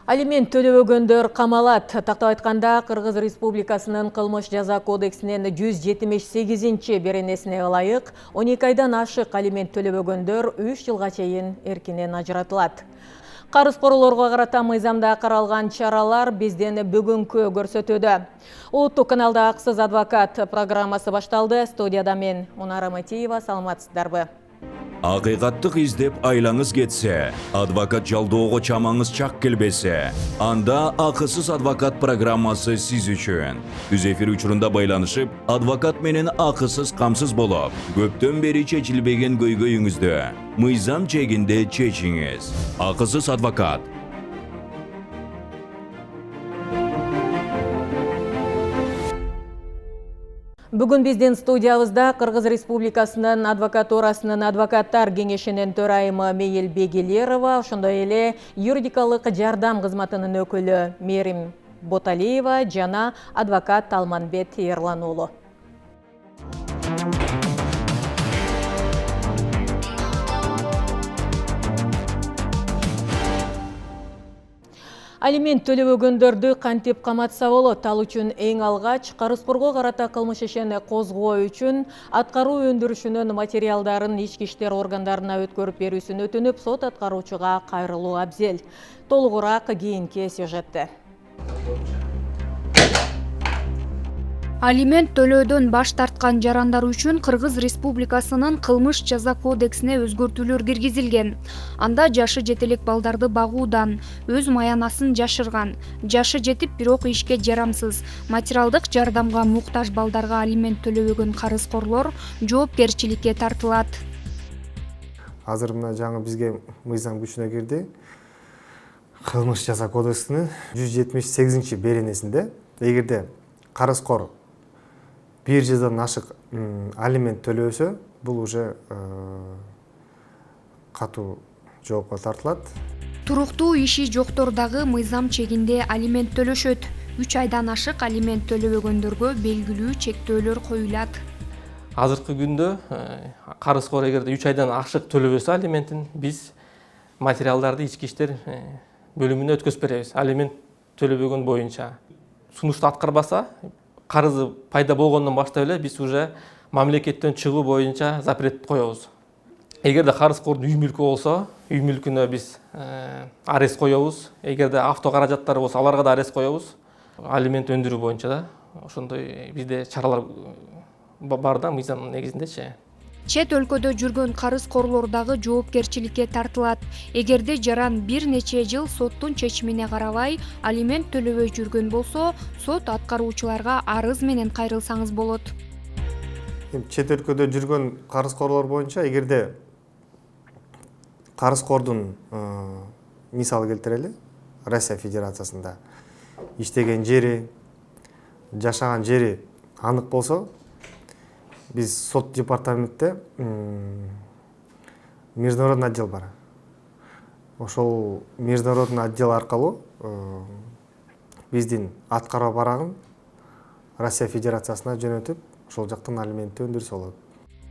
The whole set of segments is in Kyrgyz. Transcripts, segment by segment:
Алимент төлөбөгөндөр камалат. Тактап айтканда Кыргыз Республикасынын кылмыш жаза кодексинин 178 беренесине ылайык 12 айдан ашык алимент төлөбөгөндөр 3 жылга чейин эркинен ажыратылат. Карызкорлорго карата мыйзамда каралган чаралар бизден бүгүнкү көрсөтүүдө. Улуттук каналда аксыз адвокат программасы башталды. Студияда мен Мунара Матиева, саламатсыздарбы? Акыйкаттык издеп айлаңыз кетсе, адвокат жалдоого чамаңыз чак келбесе, анда акысыз адвокат программасы сиз үчүн. Түз эфир учурунда байланышып, адвокат менен акысыз камсыз болуп, көптөн бери чечилбеген көйгөйүңүздү мыйзам чегинде чечиңиз. Акысыз адвокат. Бүгүн биздин студиябызда Кыргыз Республикасынын адвокатурасынын адвокаттар кеңешинин төрайымы Мейил Бегилерова, ошондой эле юридикалык жардам кызматынын өкүлү Мерим Боталиева жана адвокат Талманбет Ерлан уулу. Алимент төлөбөгөндөрдү кантип каматса болот? Ал үчүн эң алгач карызкорго карата кылмыш ишин козгоо үчүн аткаруу өндүрүшүнүн материалдарын ички иштер органдарына өткөрүп берүүсүн өтүнүп, сот аткаруучуга кайрылуу абзел. Толугураак кийинки сюжетте. Алимент төлөөдөн баш тарткан жарандар үчүн Кыргыз Республикасынын кылмыш жаза кодексине өзгөртүүлөр киргизилген. Анда жашы жетелек балдарды багуудан, өз маянасын жашырган, жашы жетип бирок ишке жарамсыз, материалдык жардамга муктаж балдарга алимент төлөбөгөн карызкорлор жоопкерчиликке тартылат. Азыр мына жаңы бизге мыйзам күчүнө кирди. Кылмыш жаза кодексинин 178 беренесинде эгерде карызкор 1 жылдан ашык алимент төлөөсө, бул уже катуу жоопко тартылат. Туруктуу иши жоктор дагы мыйзам чегинде алимент төлөшөт. 3 айдан ашык алимент төлөбөгөндөргө белгилүү чектөөлөр коюлат. Азыркы күндө карызкор эгерде 3 айдан ашык төлөбөсө алиментин, биз материалдарды ички иштер бөлүмүнө өткөзүп беребиз. Алимент төлөбөгөн боюнча сунушту аткарбаса, карызы пайда болгондон баштап эле биз уже мамлекеттен чыгуу боюнча запрет коебуз. Эгерде карызкордун үй мүлкү болсо, үй мүлкүнө биз арест коебуз. Эгерде авто каражаттары болсо, аларга да арест коебуз. Алимент өндүрүү боюнча да ошондой бизде чаралар бар да мыйзамдын негизиндечи. Чет өлкөдө жүргөн карызкорлор дагы жоопкерчиликке тартылат. Эгерде жаран бир нече жыл соттун чечимине карабай алимент төлөбөй жүргөн болсо, сот аткаруучуларга арыз менен кайрылсаңыз болот. Чет өлкөдө жүргөн карызкорлор боюнча эгерде карызкордун мисал келтирели, Россия Федерациясында иштеген жери, жашаган жери анык болсо, биз сот департаментте международный отдел бар. Ошол международный отдел аркылуу биздин аткаруу барагын Россия Федерациясына жөнөтүп, ошол жактан алиментти өндүрсө болот.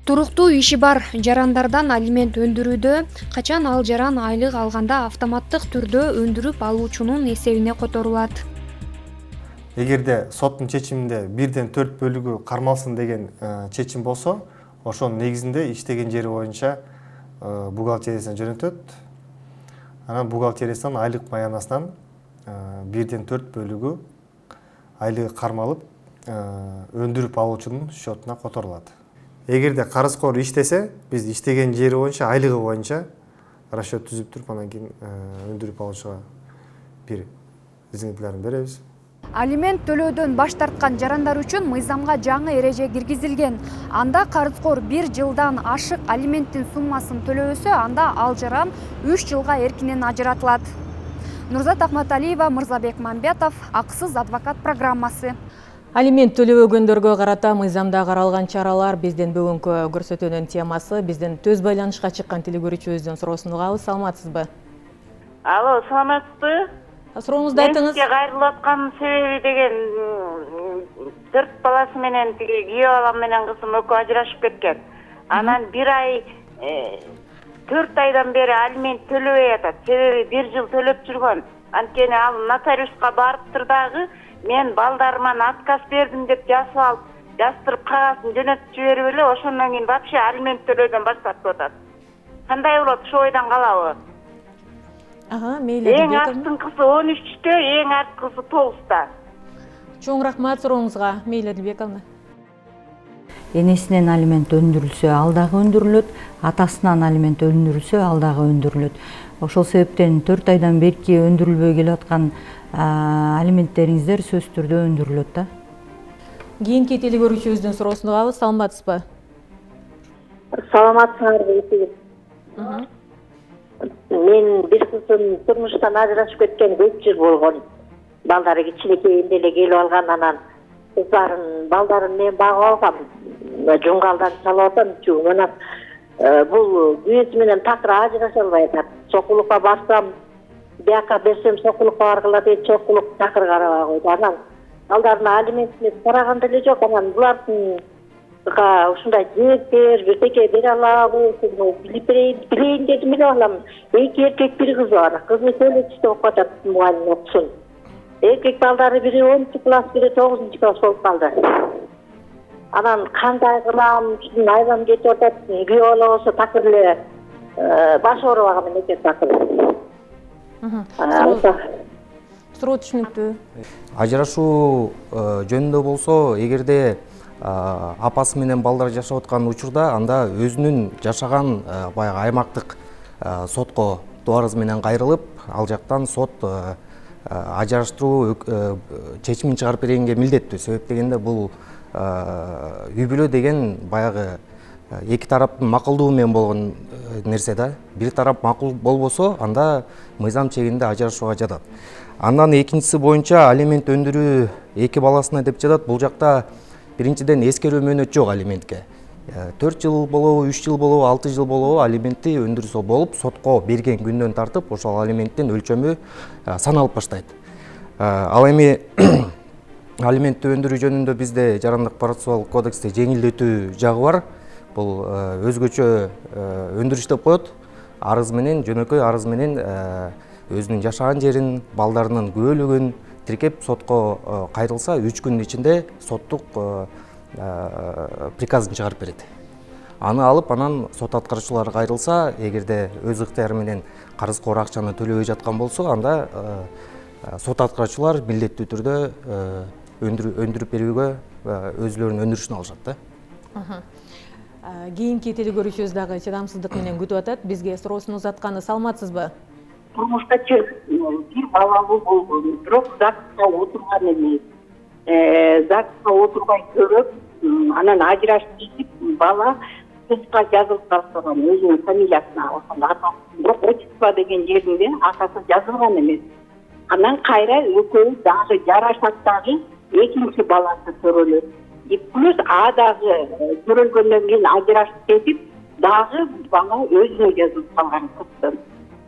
Туруктуу иши бар жарандардан алимент өндүрүүдө качан ал жаран айлык алганда автоматтык түрдө өндүрүп алуучунун эсебине которулат. Эгерде соттун чечиминде 1/4 бөлүгү кармалсын деген чечим болсо, ошонун негизинде иштеген жери боюнча бухгалтериясына жөнөтөт. Анан бухгалтериясынан айлык маянасынан 1/4 бөлүгү айлыгы кармалып, өндүрүп алуучунун счетуна которулат. Эгерде карызкор иштесе, биз иштеген жери боюнча айлыгы боюнча расчет түзүп туруп, анан кийин өндүрүп алуучуга бир извинительлерин беребиз. Алимент төлөөдөн баш тарткан жарандар үчүн мыйзамга жаңы эреже киргизилген. Анда карызкор 1 жылдан ашык алименттин суммасын төлөбөсө, анда ал жаран 3 жылга эркинен ажыратылат. Нурзат Акматалиева, Мырзабек Мамбетов, акысыз адвокат программасы. Алимент төлөбөгөндөргө карата мыйзамда каралган чаралар биздин бүгүнкү көрсөтүүнүн темасы. Биздин төз байланышка чыккан телегөрүүчүбүздүн суроосун угабыз. Саламатсызбы? Алло, саламатсызбы? Сурооңузду айтыңыз. Сизге кайрылып аткан себеби деген 4 баласы менен тиги күйөө балам менен кызым экөө ажырашып кеткен. Анан 1 ай 4 айдан бeri алимент төлөбөй атат. Себеби 1 жыл төлөп жүргөн. Анткени ал нотариуска барыптыр дагы, мен балдарыма отказ бердим деп жазып алып, жаздырып кагасын жөнөтүп жиберип эле ошондон кийин вообще алимент төлөөдөн баш тартып атат. Кандай болот, ошо ойдан калабы? Мейли. Эң астыңкысы 13-тө, эң арткысы 9-та. Чоң рахмат сурооңузга. Мейли Дилбековна. Энесинен алимент өндүрүлсө, ал дагы өндүрүлөт, атасынан алимент өндүрүлсө, ал дагы өндүрүлөт. Ошол себептен 4 айдан берки өндүрүлбөй келаткан алименттериңиздер сөзсүз түрдө өндүрүлөт да. Кийинки телегөрүүчүбүздүн суроосун угабыз. Саламатсызбы? Саламатсыңарбы? Мен бир кызым турмуштан ажырашып кеткен 4 жыл болгон. Балдары кичинекейинде эле келип алган, анан балдарын мен багып алгам. Жуңгалдан салып атам, чуңунан. Бул күйөөсү менен такыр ажыраша албай атат. Сокулукка барсам, бияка берсем сокулукка баргыла дейт, сокулук такыр карабай койду. Анан балдарына алиментине караган деле жок. Анан булардын ушундай жээктер бирдеке бере алабы, билейин дедим эле балам. 2 эркек, 1 кыз бар. Кызы колледжде окуп атат, мугалим окусун. Эркек балдары бири 10 класс, бири 9 класс болуп калды. Анан кандай кылам, айбам кетип атат, күйөө бала болсо такыр эле баш оорубаган экен такыр. Суроо түшүнүктүү. Ажырашуу жөнүндө болсо, эгерде апасы менен балдар жашап аткан учурда, анда өзүнүн жашаган баягы аймактык сотко арыз менен кайрылып, ал жактан сот ажыраштыруу чечимин чыгарып бергенге милдеттүү. Себеп дегенде бул үй бүлө деген баягы эки тараптын макулдугу менен болгон нерсе да. Бир тарап макул болбосо, анда мыйзам чегинде ажырашууга жатат. Андан экинчиси боюнча алимент өндүрүү 2 баласына деп жатат. Бул жакта биринчиден эскерүү мөөнөт жок алиментке. 4 жыл болобу, 3 жыл болобу, 6 жыл болобу алиментти өндүрсө болуп, сотко берген күндөн тартып ошол алименттин өлчөмү саналып баштайт. Ал эми алиментти өндүрүү жөнүндө бизде Жарандык процессуалдык кодексте жеңилдетүү жагы бар. Бул өзгөчө өндүрүш деп коет. Арыз менен, жөнөкөй арыз менен өзүнүн жашаган жерин, балдарынын күбөлүгүн тиркеп сотко кайрылса, 3 күндүн ичинде соттук приказын чыгарып берет. Аны алып, анан сот аткаруучулары кайрылса, эгерде өз ыктыяры менен карызкор акчаны төлөбөй жаткан болсо, анда сот аткаруучулар милдеттүү түрдө өндүрүп берүүгө өзүлөрүнүн өндүрүшүн алышат да. Кийинки телегөрүүчүбүз дагы чыдамсыздык менен күтүп атат. Бизге суроосун узатканы. Саламатсызбы? Турмушта бир балалуу болгон, бирок ЗАГСка отурган эмес. ЗАГСка отурбай көрөп, анан ажырашып кетип, бала кызга жазылып калган, өзүнүн фамилиясына, ошондо атасы, бирок отчество деген жеринде атасы жазылган эмес. Анан кайра экөө дагы жарашат дагы экинчи баласы төрөлөт. Плюс дагы төрөлгөндөн кийин ажырашып кетип, дагы бала өзүнө жазылып калган кыздын.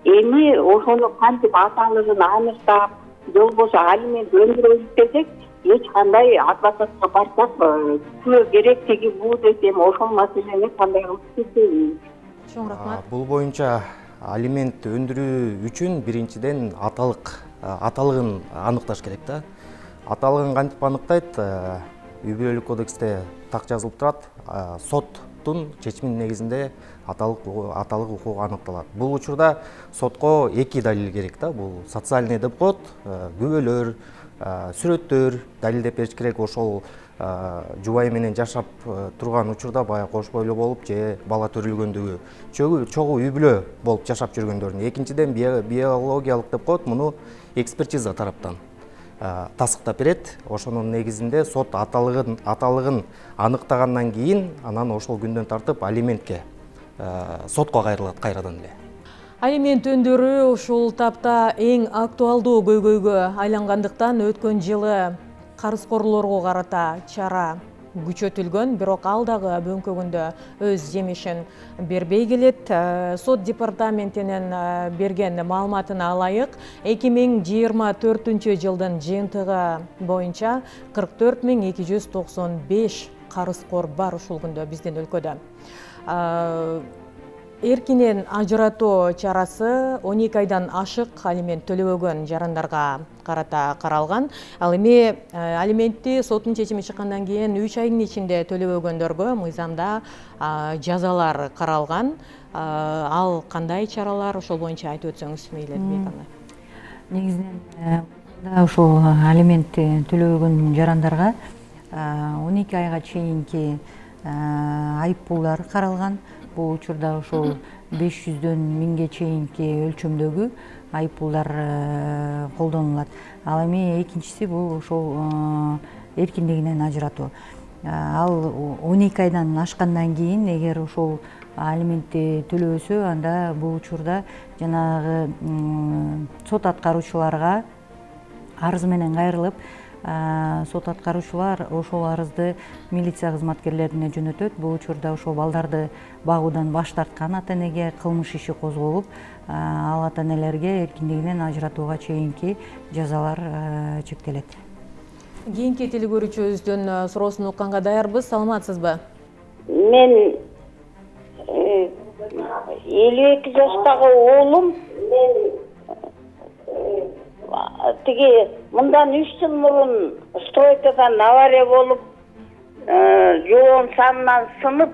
Эми ошону кантип аталыгын аныктап, же болбосо алимент өндүрөбүз десек, эч кандай адвокатка барсак, күбө керек теги бул десем, ошол маселени кандай кылып чечебиз? Чоң рахмат. Бул боюнча алимент өндүрүү үчүн биринчиден аталыгын аныкташ керек да. Аталыгын кантип аныктайт? Үй бүлөлүк кодексте так жазылып турат. Соттун чечиминин негизинде аталык укугу аныкталат. Бул учурда сотко 2 далил керек да. Бул социальный деп коет, күбөлөр, сүрөттөр далилдеп бериш керек. Ошол жубайы менен жашап турган учурда баягы кош бойлуу болуп же бала төрөлгөндүгү, чогуу үй бүлө болуп жашап жүргөндөрүн. Экинчиден биологиялык деп коет, муну экспертиза тараптан тасыктап берет. Ошонун негизинде сот аталыгын аныктагандан кийин анан ошол күндөн тартып алиментке сотко кайрылат кайрадан эле. Алимент өндүрүү ушул тапта эң актуалдуу көйгөйгө айлангандыктан өткөн жылы карызкорлорго карата чара күчөтүлгөн, бирок ал дагы бөңкөгүндө өз жемишин бербей келет. Сот департаментинин берген маалыматына ылайык, 2024 жылдын жыйынтыгы боюнча 44.295 карызкор бар ушул күндө биздин өлкөдө. Эркинен ажыратуу чарасы 12 айдан ашык алимент төлөбөгөн жарандарга карата каралган. Ал эми алиментти соттун чечими чыккандан кийин 3 айдын ичинде төлөбөгөндөргө мыйзамда жазалар каралган. Ал кандай чаралар, ошол боюнча айтып өтсөңүз мейли Элбек ана. Негизинен ошол алимент төлөбөгөн жарандарга 12 айга чейинки айыппулдар каралган. Бул учурда ошол 500дөн 1000ге чейинки өлчөмдөгү айыппулдар колдонулат. Ал эми экинчиси бул ошол эркиндигинен ажыратуу. Ал 12 айдан ашкандан кийин эгер ошол алиментти төлөбөсө, анда бул учурда жанагы сот аткаруучуларга арыз менен кайрылып, сот аткаруучулар ошол арызды милиция кызматкерлерине жөнөтөт. Бул учурда ошол балдарды багуудан баш тарткан ата энеге кылмыш иши козголуп, ал ата энелерге эркиндигинен ажыратууга чейинки жазалар чектелет. Кийинки телегөрүүчүбүздүн суроосун укканга даярбыз. Саламатсызбы? Мен 52 жаштагы оолум тиги мындан 3 жыл мурун стройкадан авария болуп, жоон санынан сынып,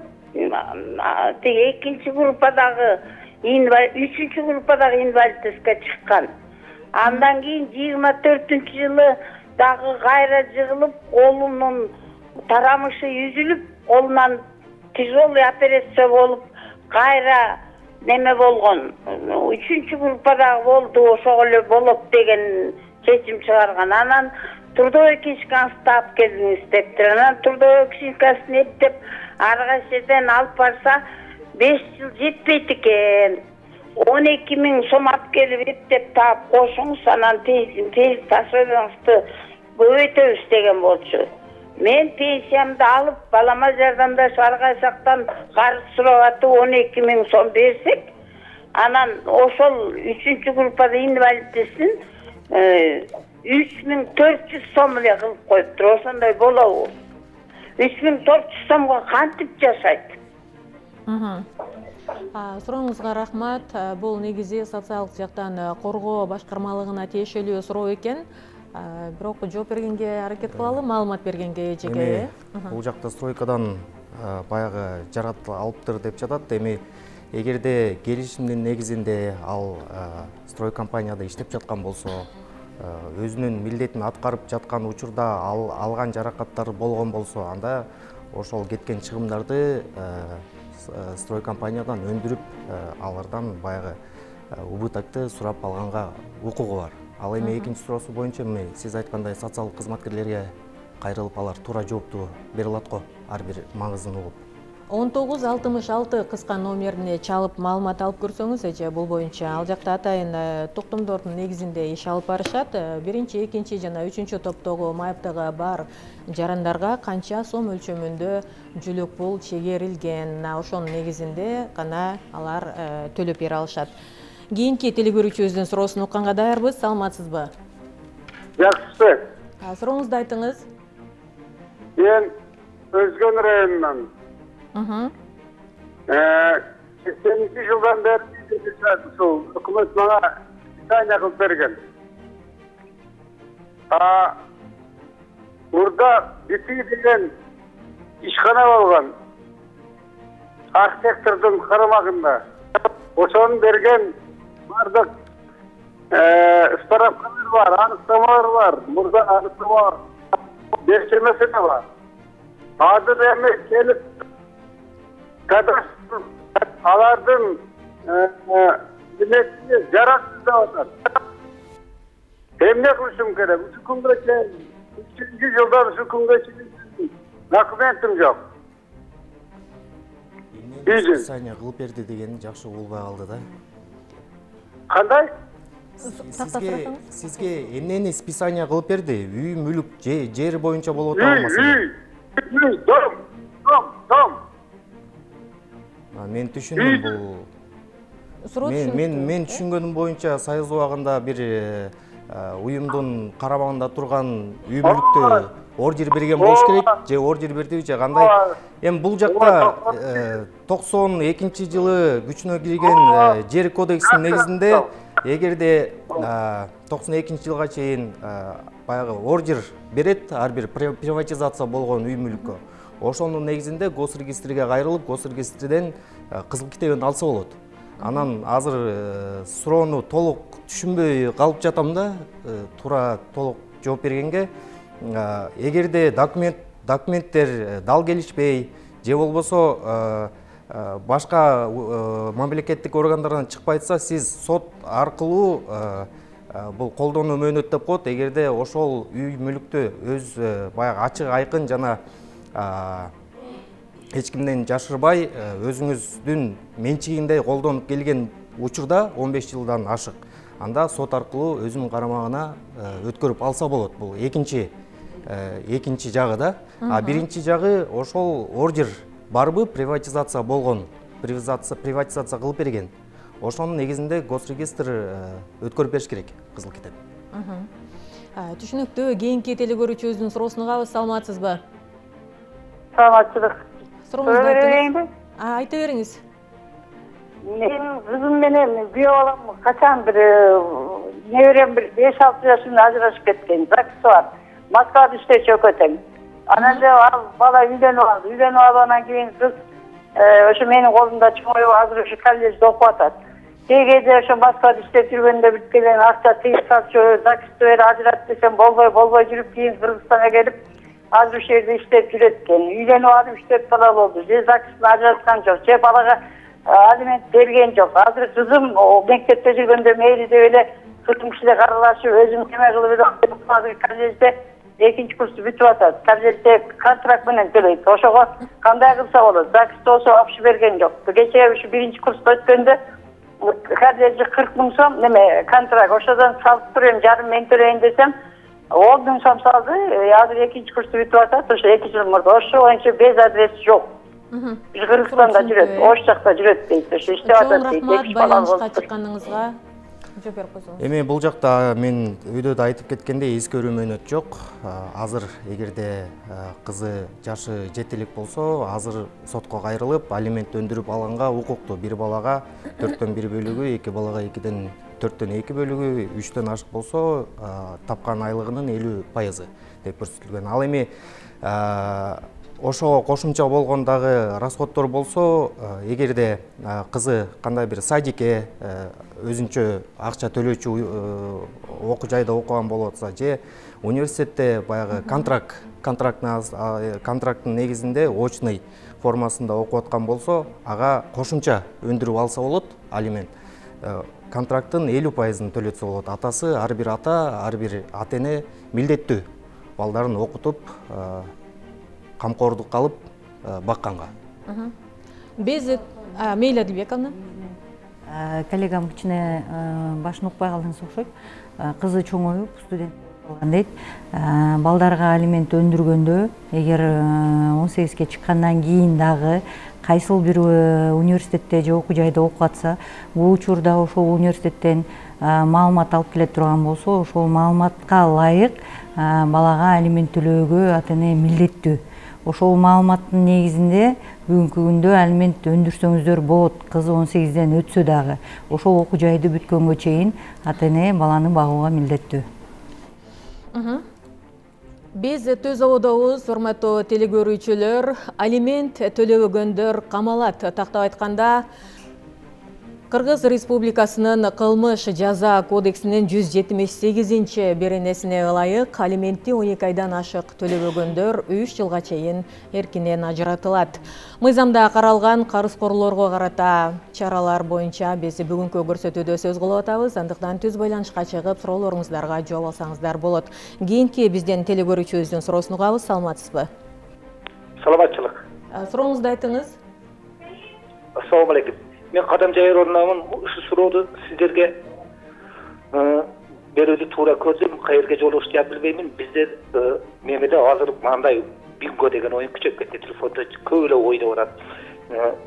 тиги экинчи группадагы үчүнчү группадагы инвалидтерге чыккан. Андан кийин 24-жылы дагы кайра жыгылып, колунун тарамышы үзүлүп, колунан тяжелый операция болуп, кайра неме болгон. 3-чү группадагы болду, ошого эле болот деген чечим чыгарган. Анан трудовой книжкасын таап келиңиз дептир. Анан трудовой книжкасын эптеп, ар кайсы жерден алып барса 5 жыл жетпейт экен. 12 000 сом алып келип эптеп таап кошуңуз, анан тез пособияңызды көбөйтөбүз деген болчу. Мен пенсиямды алып, балама жардамдашып ар кайсы жактан карыз сурап атып 12 000 сом берсек, анан ошол 3-чү группада инвалидтесин 3400 сом эле кылып коюптур. Ошондой болобу? 3400 сомго кантип жашайт? Сурооңузга рахмат. Бул негизи социалдык жактан коргоо башкармалыгына тиешелүү суроо экен. Бирок жооп бергенге аракет кылалы, маалымат бергенге жеке. Бул жакта стройкадан баягы жарат алыптыр деп жатат. Эми эгерде келишимдин негизинде ал стройкомпанияда иштеп жаткан болсо, өзүнүн милдетин аткарып жаткан учурда алган жаракаттары болгон болсо, анда ошол кеткен чыгымдарды стройкомпаниядан өндүрүп, алардан баягы убытакты сурап алганга укугу бар. Ал эми экинчи суроосу боюнча сиз айткандай социалдык кызматкерлерге кайрылып, алар туура жоопту бере алат го, ар бир маңызын угуп. 1966 кыска номерине чалып маалымат алып көрсөңүз эже, бул боюнча ал жакта атайын токтомдордун негизинде иш алып барышат. 1, 2 жана 3 топтогу майыптыгы бар жарандарга канча сом өлчөмүндө жүлөк пул чегерилген, ошонун негизинде гана алар төлөп бере алышат. Кийинки телегөрүүчүбүздүн суроосун укканга даярбыз. Саламатсызбы? Жакшы. Сурооңузду айтыңыз. Мен Өзгөн районунан. 80 жылдан бери ушул өкмөт мага питание кылып берген. Мурда Бити деген ишкана болгон. Архитектордун карамагында. Ошону берген бардык справкалар бар, аныктамалар бар. Мурда аныктама берчемеси да бар. Азыр эми келип кадастр алардын демекчи жаратсыз деп атат. Эмне кылышым керек? Ушу күнгө чейин 3-жылдан ушу күнгө чейин документим жок. Списание кылып берди дегени жакшы болбой калды да. Кандай? Сизге эмнени списание кылып берди? Үй, мүлк, жер боюнча болуп атабы маселе? Үй, дом. Мен түшүндүм бул. Мен түшүнгөнүм боюнча Союз убагында бир уюмдун карамагында турган үй бүлүктө ордер берген болуш керек же ордер бердиби же кандай? Эми бул жакта 92 жылы күчүнө кирген жер кодексинин негизинде эгерде 92 жылга чейин баягы ордер берет ар бир приватизация болгон үй мүлккө, ошонун негизинде госрегистрге кайрылып, госрегистрден кызыл китебин алса болот. Анан азыр суроону толук түшүнбөй калып жатам да, туура толук жооп бергенге, эгерде документтер дал келишпей же болбосо башка мамлекеттик органдардан чыкпай атса, сиз сот аркылуу бул колдонуу мөөнөт деп коет. Эгерде ошол үй мүлүктү өз баягы ачык айкын жана эч кимден жашырбай өзүңүздүн менчигиндей колдонуп келген учурда 15 жылдан ашык, анда сот аркылуу өзүнүн карамагына өткөрүп алса болот. Бул экинчи жагы да. Биринчи жагы ошол ордер барбы, приватизация болгон, приватизация кылып берген. Ошонун негизинде госрегистр өткөрүп бериш керек кызыл китеп. Түшүнүктүү. Кийинки телекөрүүчүбүздүн суроосуна кабыз, саламатсызбы? Саламатчылык. Сурооңузду айтыңыз. Айта бериңиз. Менин кызым менен күйөө балам качан бир неберем бир 5-6 жашында ажырашып кеткен. ЗАГС бар. Москвада иштечү экөөтең. Анан ал бала үйлөнүп алды. Үйлөнүп алгандан кийин кыз ошо менин колумда чоңоюп азыр ошо колледжде окуп атат. Кээде ошо Москвада иштеп жүргөндө бүт келген акча тыйып салчу, ЗАГСты бер ажырат десем болбой жүрүп, кийин Кыргызстанга келип, азыр ошол жерде иштеп жүрөт экен. Үйлөнүп алып 3-4 бала болду. Же ЗАГСты ажыраткан жок, же балага алимент берген жок. Азыр кызым мектепте жүргөндө мейли деп эле кызым кишилер аралашып, өзүм неме кылып эле азыр колледжде 2-курсту бүтүп атат. Колледжде контракт менен төлөйт. Ошого кандай кылса болот? ЗАГСты болсо акча берген жок. Кечээ ушу 1-курста өткөндө колледжде 40 000 сом неме контракт. Ошодон салып турам, жарым мен төлөйүн десем, 10 000 сом салды. Азыр 2-курсту бүтүп атат. Ошо 2 жыл мурда. Ошо боюнча без адрес жок. Кыргызстанда жүрөт, ош жакта жүрөт дейт. Ошо иштеп атат дейт. Рахмат байланышка чыкканыңызга. Эми бул жакта мен өйдө да айтып кеткендей эскерүү мөөнөт жок. Азыр эгерде кызы жашы жетилик болсо, азыр сотко кайрылып, алимент өндүрүп алганга укуктуу. Бир балага 4төн 1 бөлүгү, 2 балага 2ден 4төн 2 бөлүгү, 3төн ашык болсо, тапкан айлыгынын 50% деп көрсөтүлгөн. Ал эми ошого кошумча болгон дагы расходдор болсо, эгерде кызы кандай бир садикке өзүнчө акча төлөөчү окуу жайда окуган болуп атса, же университетте баягы контракттын негизинде очный формасында окуп аткан болсо, ага кошумча өндүрүп алса болот алимент. Контракттын 50%-ын төлөтсө болот. Атасы, ар бир ата, ар бир ата-эне милдеттүү балдарын окутуп, камкордук алып бакканга. Без мейли Адилбековна. Коллегам кичине башын укпай калдыңыз окшойт. Кызы чоңоюп студент болгон дейт. Балдарга алимент өндүргөндө, эгер 18-ке чыккандан кийин дагы кайсыл бир университетте же окуу жайда окуп атса, бул учурда ошол университеттен маалымат алып келе турган болсо, ошол маалыматка ылайык балага алимент төлөөгө ата-эне милдеттүү. Ошол маалыматтын негизинде бүгүнкү күндө алимент өндүрсөңүздөр болот. Кызы 18ден өтсө дагы ошол окуу жайды бүткөнгө чейин ата-эне баланы багууга милдеттүү. Биз төз абодобуз, урматтуу телекөрүүчүлөр. Алимент төлөбөгөндөр камалат. Тактап айтканда, Кыргыз Республикасынын кылмыш жаза кодексинин 178 беренесине ылайык алиментти 12 айдан ашык төлөбөгөндөр 3 жылга чейин эркинен ажыратылат. Мыйзамда каралган карызкорлорго карата чаралар боюнча биз бүгүнкү көрсөтүүдө сөз кылып атабыз. Андыктан түз байланышка чыгып, суроолоруңуздарга жооп алсаңыздар болот. Кийинки бизден телекөрүүчүбүздүн суроосун угабыз. Саламатсызбы? Саламатчылык. Сурооңузду айтыңыз. Ассаламу алейкум. Мен Кадам Жайыр орнунан ушу сурооду сиздерге берүүнү туура көрдүм. Каерге жолугуш деп билбеймин. Бизде мемеде азыр мындай бинго деген оюн күчөп кетти. Телефондо көп эле ойдоп атат.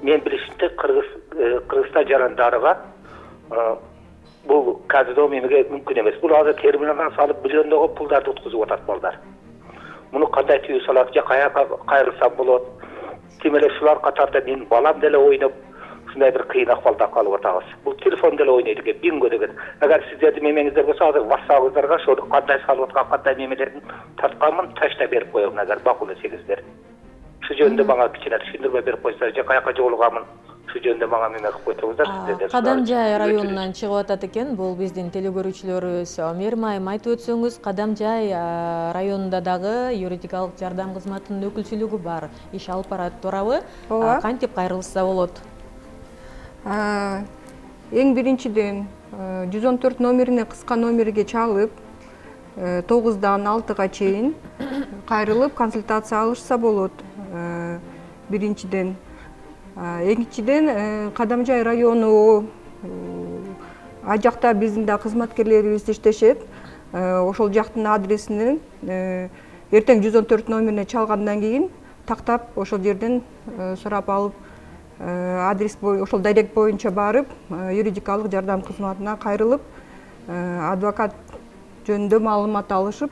Мен билишимче Кыргызстан жарандарыга бул казино мемеге мүмкүн эмес. Бул азыр терминалдан салып миллиондогон пулдарды уткузуп атат балдар. Муну кандай түйүү салат же каяка кайрылсам болот? Тим эле шулар катарында менин балам деле ойноп ушундай бир кыйын акыбалда калып атабыз. Бул телефон деле ойнойт экен, бинго деген. Агар сиздердин мемеңиздер болсо, азыр WhatsApp-ыңыздарга ошону кандай салып аткан, кандай мемелерин тартканмын таштап берип коем, агар макул эсеңиздер. Шу жөнүндө мага кичине түшүндүрмө берип койсоңор, же каяка жолуганмын, шу жөнүндө мага меме кылып койсоңуздар, сиздерден. Кадамжай районунан чыгып атат экен, бул биздин телегөрүүчүлөрүбүз. Мээрим айым, айтып өтсөңүз, Кадамжай районунда дагы юридикалык жардам кызматынын өкүлчүлүгү бар. Иш алып барат, туурабы? Кантип кайрылышса болот? Эң биринчиден 114 номерине, кыска номерге чалып 9-дан 6-га чейин кайрылып консультация алышса болот. Биринчиден. Экинчиден Кадамжай району жакта биздин да кызматкерлерибиз иштешет. Ошол жактын адресинен эртең 114 номерине чалгандан кийин тактап ошол жерден сурап алып, адрес ошол дайрект боюнча барып, юридикалык жардам кызматына кайрылып, адвокат жөнүндө маалымат алышып,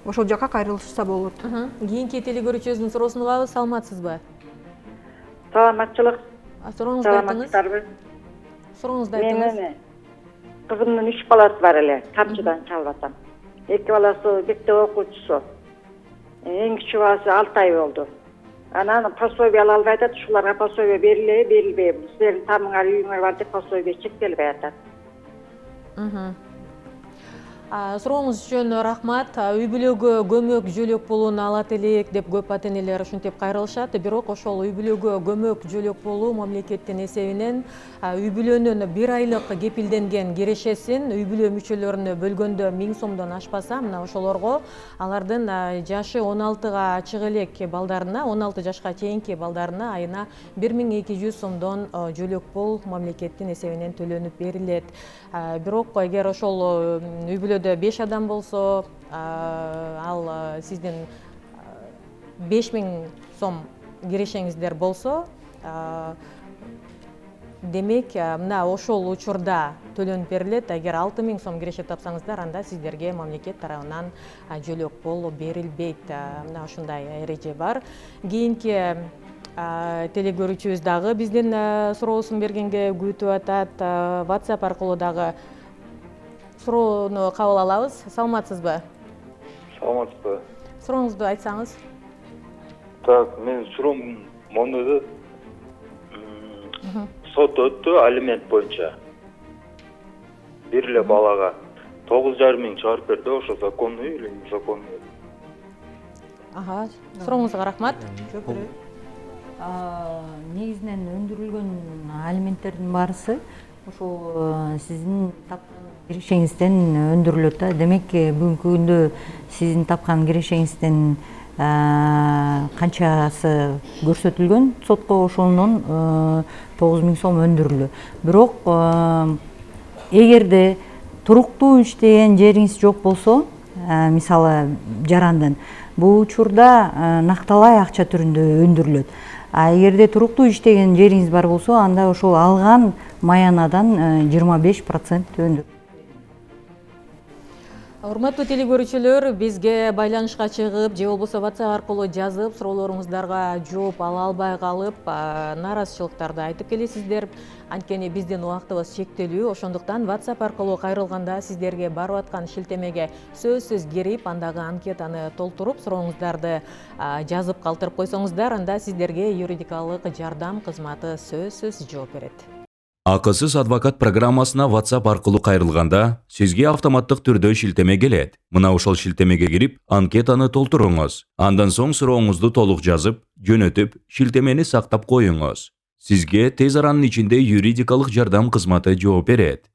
ошол жака кайрылышса болот. Кийинки телегөрүүчүбүздүн суроосун угабыз, саламатсызбы? Саламатчылык. Сурооңузду айтыңыз. Сурооңузду айтыңыз. Мен кызымдын 3 баласы бар эле, камчыдан чалып атам. 2 баласы мектеп окуучусу. Эң кичүү баласы 6 ай болду. Анан пособие ала албай атат, ушуларга пособие берилеби, берилбейби? Силердин тамыңар, үйүңөр бар деп пособие чектелбей атат. Сурооңуз үчүн рахмат. Үй бүлөгө көмөк жөлөк пулун алат элек деп көп ата энелер ушинтип кайрылышат. Бирок ошол үй бүлөгө көмөк жөлөк пулу мамлекеттин эсебинен үй бүлөнүн 1 айлык кепилденген кирешесин үй бүлө мүчөлөрүнө бөлгөндө 1000 сомдон ашпаса, мына ошолорго алардын жашы 16га чыга элек балдарына, 16 жашка чейинки балдарына айына 1200 сомдон жөлөк пул мамлекеттин эсебинен төлөнүп берилет. Бирок эгер ошол үй бүлөдө 5 адам болсо, ал сиздин 5000 сом кирешеңиздер болсо, демек мына ошол учурда төлөнүп берилет. Эгер 6000 сом киреше тапсаңыздар, анда сиздерге мамлекет тарабынан жөлөк пул берилбейт. Мына ушундай эреже бар. Кийинки телегөрүүчүбүз дагы биздин суроосун бергенге күтүп атат. WhatsApp аркылуу дагы суроону кабыл алабыз. Саламатсызбы? Саламатсызбы. Сурооңузду айтсаңыз. Так, мен суроом мону сот өттү алимент боюнча. Бир эле балага 9,5 миң чыгарып берди, ошо законный или незаконный? Сурооңузга рахмат. Негизинен өндүрүлгөн алименттердин баарысы ошол сиздин тапкан кирешеңизден өндүрүлөт да. Демек, бүгүнкү күндө сиздин тапкан кирешеңизден канчасы көрсөтүлгөн сотко, ошонун 9000 сом өндүрүлдү. Бирок эгерде туруктуу иштеген жериңиз жок болсо, мисалы жарандын, бул учурда накталай акча түрүндө өндүрүлөт. Эгерде туруктуу иштеген жериңиз бар болсо, анда ошол алган маянадан 25% өндүрүлөт. Урматтуу телегөрүүчүлөр, бизге байланышка чыгып, же болбосо WhatsApp аркылуу жазып, суроолоруңуздарга жооп ала албай калып, наразычылыктарды айтып келесиздер. Анткени биздин убактыбыз чектелүү, ошондуктан WhatsApp аркылуу кайрылганда сиздерге барып аткан шилтемеге сөзсүз кирип, андагы анкетаны толтуруп, сурооңуздарды жазып калтырып койсоңуздар, анда сиздерге юридикалык жардам кызматы сөзсүз жооп берет. Акысыз адвокат программасына WhatsApp аркылуу кайрылганда, сизге автоматтык түрдө шилтеме келет. Мына ошол шилтемеге кирип, анкетаны толтуруңуз. Андан соң сурооңузду толук жазып, жөнөтүп, шилтемени сактап коюңуз. Сизге тез аранын ичинде юридикалык жардам кызматы жооп берет.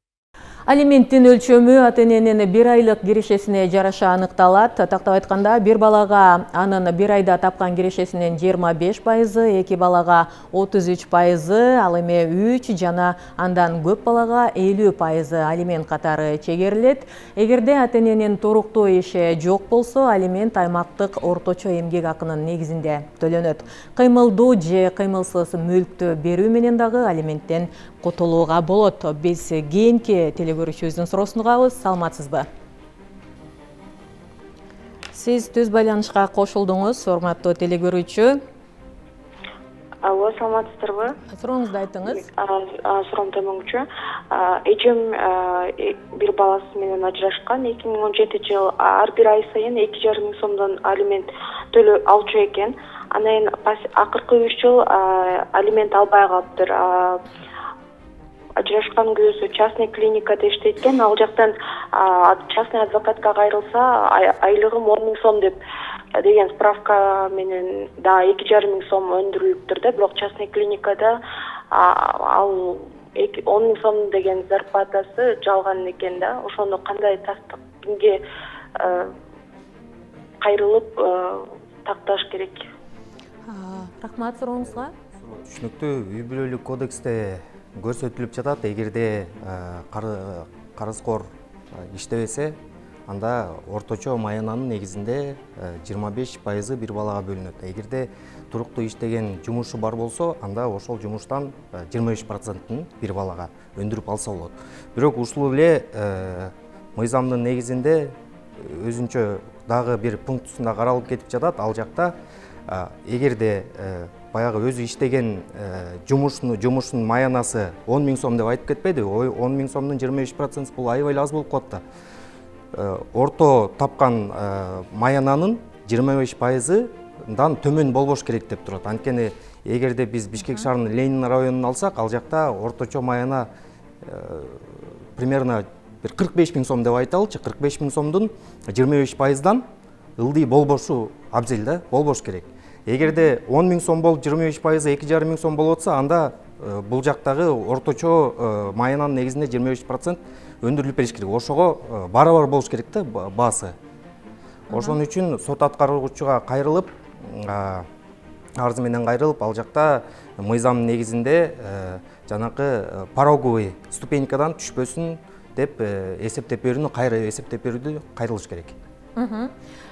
Алименттин өлчөмү ата эненин 1 айлык кирешесине жараша аныкталат. Тактап айтканда, бир балага анын 1 айда тапкан кирешесинин 25%, 2 балага 33%, ал эми 3 жана андан көп балага 50% алимент катары чегерилет. Эгерде ата эненин туруктуу иши жок болсо, алимент аймактык орточо эмгек акынын негизинде төлөнөт. Кыймылдуу же кыймылсыз мүлктү берүү менен дагы алименттен котолууга болот. Биз кийинки телекөрүүчүбүздүн суроосун угабыз. Саламатсызбы? Сиз түз байланышка кошулдуңуз, урматтуу телекөрүүчү. Алло, саламатсыздарбы? Сурооңузду айтыңыз. Суроом таймаңчу. Эжем бир баласы менен ажырашкан. 2017 жыл ар бир ай сайын 2,5 миң сомдон алимент төлөп алчу экен. Анан акыркы 3 жыл алимент албай калыптыр. Ажырашкан күнүсү частный клиникада иштейт экен. Ал жактан частный адвокатка кайрылса, айлыгым 10 миң сом деген справка менен да 2,5 миң сом өндүрүлүптүр да, бирок частный клиникада ал 10 миң сом деген зарплатасы жалган экен да. Ошону кандай тастык, кимге кайрылып такташ керек? Рахмат сурооңузга. Түшүнүктүү. Үй бүлөлүк кодексте көрсөтүлүп жатат, эгерде карызкор иштебесе, анда орточо маянанын негизинде 25% бир балага бөлүнөт. Эгерде туруктуу иштеген жумушу бар болсо, анда ошол жумуштан 25%-ын бир балага өндүрүп алса болот. Бирок ушул эле мыйзамдын негизинде өзүнчө дагы бир пунктусунда каралып кетип жатат. Ал жакта эгерде баягы өзү иштеген жумуштун маянасы 10 миң сом деп айтып кетпеди. 10 миң сомдун 25% бул аябай аз болуп калат да. Орто тапкан маянанын 25%-дан төмөн болбош керек деп турат. Анткени эгерде биз Бишкек шаарынын Ленин районун алсак, ал жакта орточо маяна примерно 45 миң сом деп айталычы. 45 миң сомдун 25%-дан ылдый болбошу абзел да, болбош керек. Эгерде 10 миң сом болуп 25% 2,5 миң сом болуп атса, анда бул жактагы орточо маянанын негизинде 25% өндүрүлүп бериш керек. Ошого барабар болуш керек да баасы. Ошон үчүн сот аткаруучуга кайрылып, арыз менен кайрылып, ал жакта мыйзамдын негизинде жанакы пороговый ступенькадан түшпөсүн деп эсептеп берүүнү кайрылыш керек.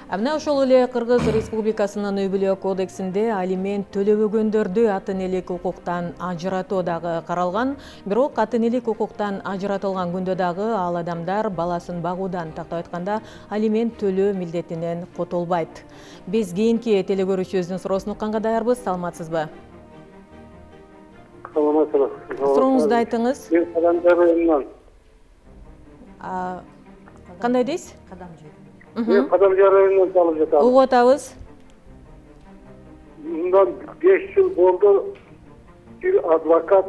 Мына ошол эле Кыргыз Республикасынын үй бүлө кодексинде алимент төлөбөгөндөрдү атын элек укуктан ажыратуу дагы каралган. Бирок атын элек укуктан ажыратылган күндө дагы ал адамдар баласын багуудан, тактап айтканда, алимент төлөө милдетинен котолбайт. Биз кийинки телекөрүүчүбүздүн суроосун укканга даярбыз. Саламатсызбы? Саламатсызбы. Сурооңузду айтыңыз. Мен Кадамжар районунан. Кандай дейсиз? Мен Кадамжар районунан чалып жатам. Угуп атабыз. Мындан 5 жыл болду, бир адвокат,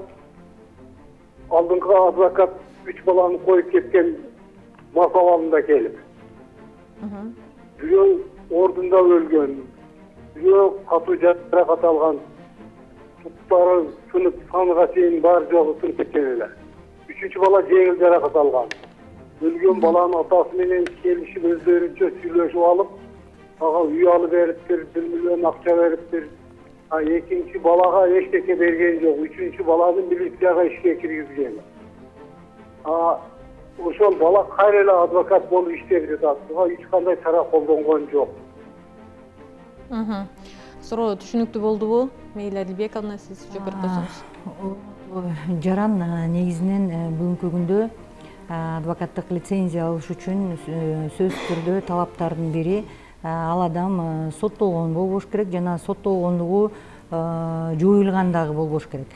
алдыңкы адвокат 3 баланы коюп кеткен масал алдында келип. Бирөө ордунда өлгөн, бирөө катуу жаракат алган, туттары сынып, санга чейин бар жогу сынып кеткен эле. 3-чү бала жеңил жаракат алган. Өлгөн баланын атасы менен келишип өздөрүнчө сүйлөшүп алып, ага үй алып бериптир, 1 миллион акча бериптир. Экинчи балага эчтеке берген жок. 3-чү баланы милицияга ишке киргизген. Ошол бала кайра эле адвокат болуп иштеп жатат. Буга эч кандай чара колдонгон жок. Суроо түшүнүктүү болдубу? Мейли Адилбековна, сиз жогоркосуңуз. Жаран негизинен бүгүнкү күндө адвокаттык лицензия алыш үчүн сөзсүз түрдө талаптардын бири ал адам соттолгон болбош керек жана соттолгондугу жоюлган дагы болбош керек.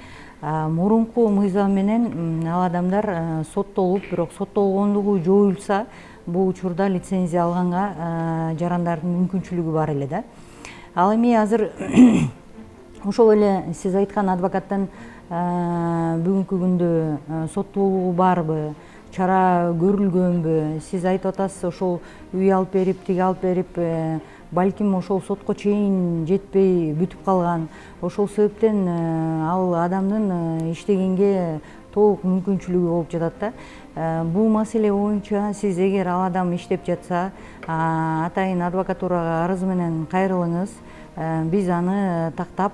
Мурунку мыйзам менен ал адамдар соттолуп, бирок соттолгондугу жоюлса, бул учурда лицензия алганга жарандардын мүмкүнчүлүгү бар эле да. Ал эми азыр ошол эле сиз айткан адвокаттан бүгүнкү күндө соттолугу барбы, чара көрүлгөнбү? Сиз айтып атасыз, ошол үй алып берип, тиги алып берип, балким ошол сотко чейин жетпей бүтүп калган. Ошол себептен ал адамдын иштегенге толук мүмкүнчүлүгү болуп жатат да. Бул маселе боюнча сиз эгер ал адам иштеп жатса, атайын адвокатурага арыз менен кайрылыңыз. Биз аны тактап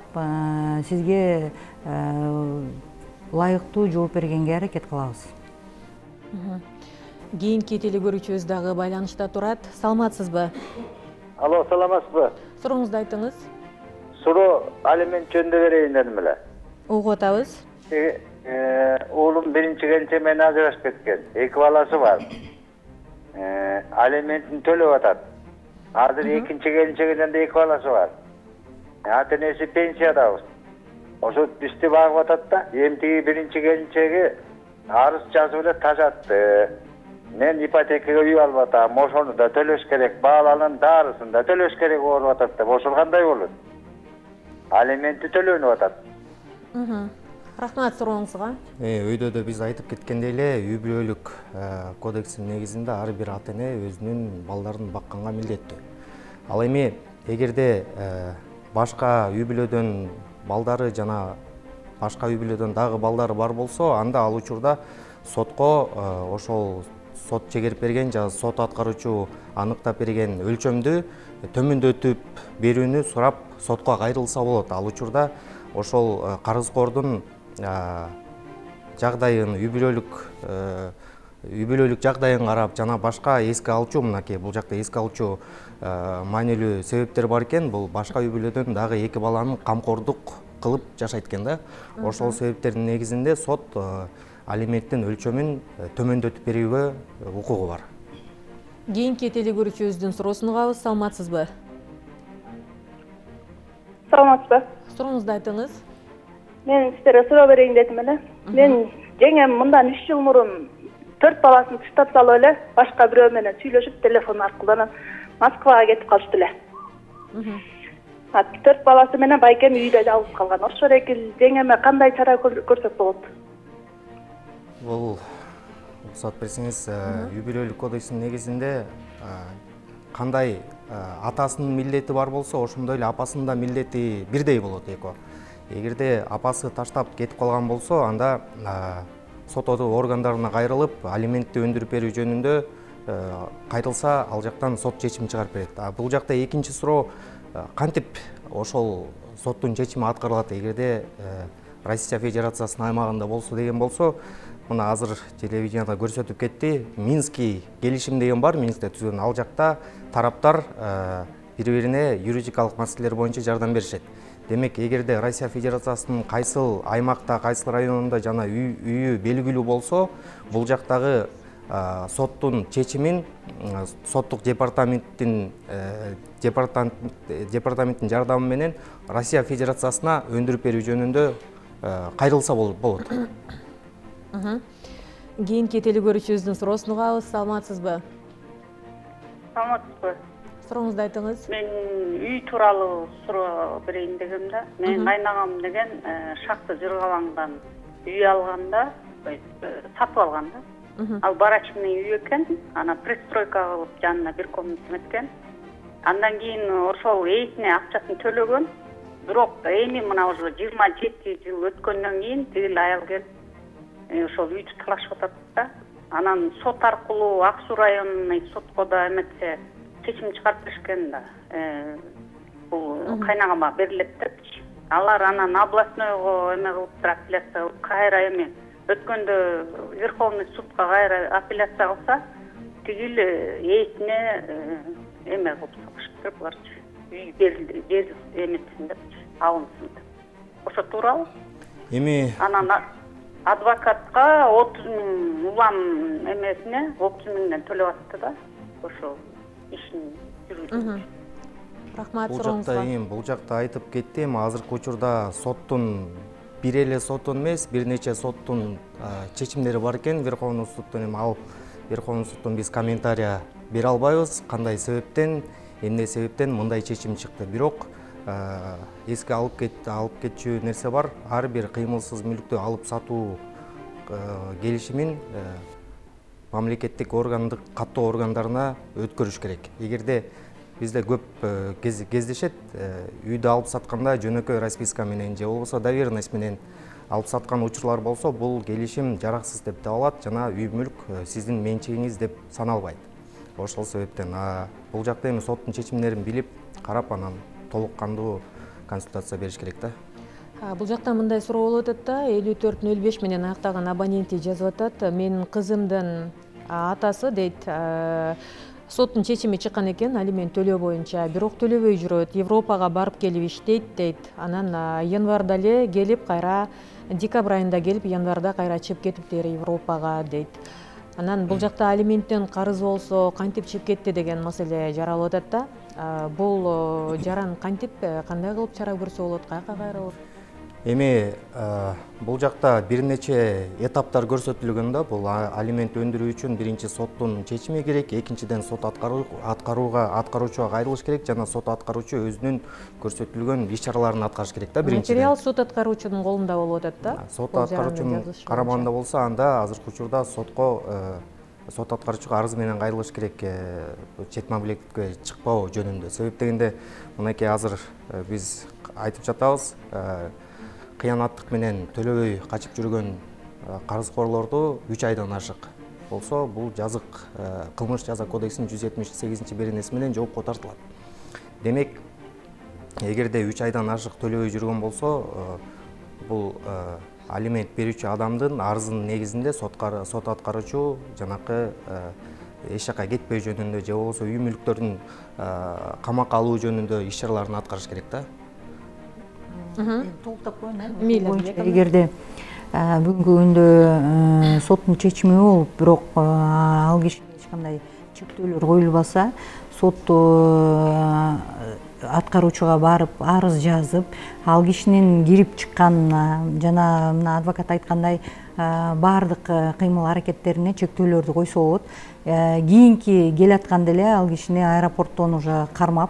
сизге ылайыктуу жооп бергенге аракет кылабыз. Кийинки телекөрүүчүбүз дагы байланышта турат. Саламатсызбы? Алло, саламатсызбы? Сурооңузду айтыңыз. Суроо алимент жөнүндө берейин дедим эле. Угуп атабыз. Oğlum birinci gelince men ajırashıp ketken. 2 balası var. Alimentini төлөп atat. Hazır ikinci gelinceginden de 2 balası var. Ata-enesi pensiyadabız. Oşo üstü bağып atat da, emtigi birinci gelincegi arız жазып эле тажатты. Men ipotekaga uy alıp atam, oşonu da төлөш керек, бааланын дарысын да төлөш керек болуп atat da, ошол кандай болот? Алименти төлөнүп атат. Рахмат сурооңузга. Өйдө да биз айтып кеткендей эле, үй бүлөлүк кодекстин негизинде ар бир ата-эне өзүнүн балдарын бакканга милдеттүү. Ал эми эгерде башка үй бүлөдөн балдары жана башка үй бүлөдөн дагы балдары бар болсо, анда ал учурда сотко ошол сот чегерип берген же сот аткаруучу аныктап берген өлчөмдү төмөндөтүп берүүнү сурап сотко кайрылса болот. Ал учурда ошол карызкордун жагдайын, үй бүлөлүк жагдайын карап жана башка эске алчу, мынакей бул жакта эске алчу маанилүү себептер бар экен. Бул башка үй бүлөдөн дагы 2 баланы камкордук кылып жашайт экен да. Ошол себептердин негизинде сот алименттин өлчөмүн төмөндөтүп берүүгө укугу бар. Кийинки телекөрүүчүбүздүн суроосун угабыз. Саламатсызбы? Саламатсызбы? Сурооңузду айтыңыз. Мен сіздерге суроо берейин дедим эле. Мен жеңем мындан 3 жыл мурун 4 баласын таштап салып эле башка бирөө менен сүйлөшүп телефон аркылуу Москвага кетип калыштı эле. 4 баласы менен байкем үйдө жалгыз калган. Ошол эки жеңеме кандай чара көрсөк болот? Бул уруксат берсеңиз, үй бүлөлүк кодекстин негизинде кандай атасынын милдети бар болсо, ошондой эле апасынын да милдети бирдей болот эко. Эгерде апасы таштап кетип калган болсо, анда сот органдарына кайрылып, алиментти өндүрүп берүү жөнүндө кайрылса, ал жактан сот чечим чыгарып берет. Бул жакта экинчи суроо, кантип ошол соттун чечими аткарылат? Эгерде Россия Федерациясынын аймагында болсо деген болсо, мына азыр телевиденияда көрсөтүп кетти, Минский келишим деген бар, Минскте түзгөн. Ал жакта тараптар бири-бирине юридикалык маселелер боюнча жардам беришет. Демек, эгерде Россия Федерациясынын кайсыл аймакта, кайсыл районунда жана үйү белгилүү болсо, бул жактагы соттун чечимин соттук департаменттин жардамы менен Россия Федерациясына өндүрүп берүү жөнүндө кайрылса болот. Кийинки телекөрүүчүбүздүн суроосун угабыз. Саламатсызбы? Саламатсызбы? Сурооңузду айтыңыз. Мен үй тууралуу суроо берейин дегем да. Менин кайнагам деген Шакты Жыргалаңдан үй алганда, сатып алган да. Ал барачный үй экен, ана пристройка кылып жанына бир комната эткен. Андан кийин ошол эйтине акчасын төлөгөн. Бирок эми мына уже 27 жыл өткөндөн кийин тигил аял келип ошол үйдү талашып атат да. Анан сот аркылуу Ак Суу районуна сотко да эметсе чечим чыгарып беришкен да. Бул кайнагама берилет деп. Алар анан областнойго эме кылып апелляция кылып кайра эми өткөндө Верховный судка кайра апелляция кылса, тигил эйтине эме кылып салышыптыр булар. Үй берилди, жер эметсин деп, алынсын деп. Ошо туурабы? Эми анан адвокатка 30 000 улам эмесине 30 000ден төлөп атты да. Ошо ишин жүргүзүп. Рахмат сурооңузга. Бул жакта айтып кеттим, азыркы учурда соттун бир эле соттун эмес, бир нече соттун чечимдери бар экен. Верховный судтун ал Верховный судтун биз комментария бере албайбыз. Кандай себептен, эмне себептен мындай чечим чыкты. Бирок эске алып кетчү нерсе бар. Ар бир кыймылсыз мүлктү алып сатуу келишимин мамлекеттик органдык каттоо органдарына өткөрүш керек. Эгерде бизде көп кездешет, үйдү алып сатканда жөнөкөй расписка менен же болбосо доверенность менен алып саткан учурлар болсо, бул келишим жараксыз деп табылат жана үй мүлк сиздин менчигиңиз деп саналбайт. Ошол себептен бул жакта эми соттун чечимдерин билип, карап анан толук кандуу консультация бериш керек да. Бул жактан мындай суроо болуп атат да, 5405 менен аяктаган абоненти жазып атат. Менин кызымдын атасы дейт, соттун чечими чыккан экен алимент төлөө боюнча, бирок төлөбөй жүрөт. Европага барып келип иштейт дейт. Анан январда эле келип кайра декабрь айында келип, январда кайра чыгып кетиптир Европага дейт. Анан бул жакта алименттен карыз болсо кантип чыгып кетти деген маселе жаралып атат да. Бул жаран кантип, кандай кылып чара көрсө болот, каяка кайрылып? Эми бул жакта бир нече этаптар көрсөтүлгөн да. Бул алимент өндүрүү үчүн биринчи соттун чечими керек, экинчиден сот аткаруучуга кайрылыш керек жана сот аткаруучу өзүнүн көрсөтүлгөн иш-чараларын аткарыш керек да биринчиден. Материал сот аткаруучунун колунда болуп атат да. Сот аткаруучунун карамагында болсо, анда азыркы учурда сот аткаруучуга арыз менен кайрылыш керек чет мамлекетке чыкпоо жөнүндө. Себеп дегенде, мынакей азыр биз айтып жатабыз, кыянаттык менен төлөбөй качып жүргөн карызкорлорду 3 айдан ашык болсо, бул жазык кылмыш жаза кодексинин 178-беренеси менен жоопко тартылат. Демек, эгерде 3 айдан ашык төлөбөй жүргөн болсо, бул алимент берүүчү адамдын арызынын негизинде сот аткаруучу жанакы эч жака кетпөө жөнүндө же болбосо үй мүлктөрүн камакка алуу жөнүндө иш-чараларын аткарыш керек да. Эгерде бүгүнкү күндө соттун чечими болуп, бирок ал кишиге эч кандай чектөөлөр коюлбаса, сот аткаруучуга барып арыз жазып, ал кишинин кирип чыккан жана мына адвокат айткандай баардык кыймыл аракеттерине чектөөлөрдү койсо болот. Кийинки келатканда эле ал кишини аэропорттон уже кармап,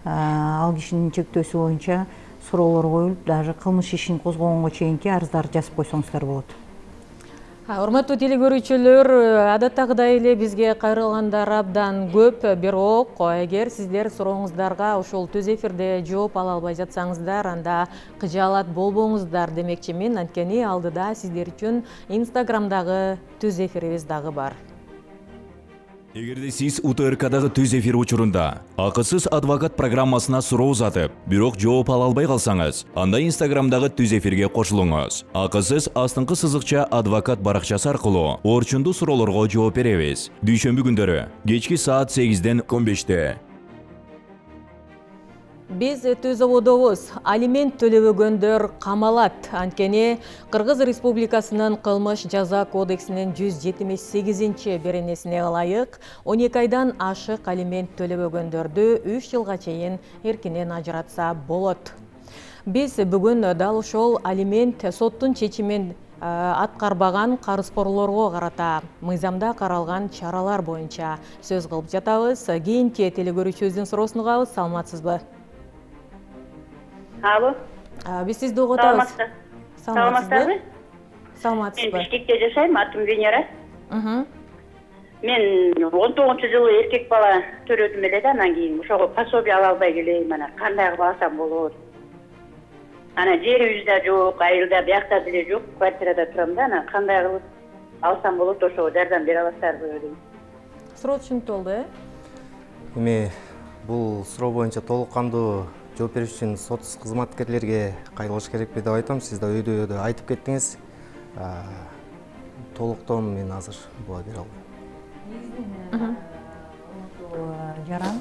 ал кишинин чектөөсү боюнча суроолор коюлуп, даже кылмыш ишин козгогонго чейинки арыздарды жазып койсоңуздар болот. Урматтуу телекөрүүчүлөр, адаттагыдай эле бизге кайрылгандар абдан көп, бирок эгер сиздер сурооңуздарга ушул түз эфирде жооп ала албай жатсаңыздар, анда кыжаалат болбоңуздар демекчимин. Анткени алдыда сиздер үчүн Инстаграмдагы түз эфирибиз дагы бар. Эгерде сиз УТРКдагы түз эфир учурунда акысыз адвокат программасына суроо узатып, бирок жооп ала албай калсаңыз, анда Инстаграмдагы түз эфирге кошулуңуз. Акысыз астыңкы сызыкча адвокат баракчасы аркылуу орчундуу суроолорго жооп беребиз. Дүйшөмбү күндөрү кечки саат 8-ден 15-те. Биз түз ободобуз, алимент төлөбөгөндөр камалат. Анткени Кыргыз Республикасынын кылмыш жаза кодексинин 178-беренесине ылайык 12 айдан ашык алимент төлөбөгөндөрдү 3 жылга чейин эркинен ажыратса болот. Биз бүгүн дал ошол алимент соттун чечимин аткарбаган карызкорлорго карата мыйзамда каралган чаралар боюнча сөз кылып жатабыз. Кийинки телекөрүүчүбүздүн суроосун угабыз. Саламатсызбы? Алло. Биз сизди угуп атабыз. Саламатсызбы? Саламатсызбы? Мен Бишкекте жашайм, атым Венера. Мен 19-жылы эркек бала төрөдүм эле да, анан кийин ошого пособие ала албай келейм, анан кандай кылып алсам болот? Анан жерибиз да жок, айылда биякта деле жок, квартирада турам да, анан кандай кылып алсам болот, ошого жардам бере аласыздарбы дейм. Суроо түшүнүктүү болду, Эми бул суроо боюнча толук кандуу жооп бериш үчүн сот кызматкерлерге кайрылыш керекпи деп айтам. Сиз да өйдө айтып кеттиңиз. Толуктон мен азыр буга бере албайм. Жаран,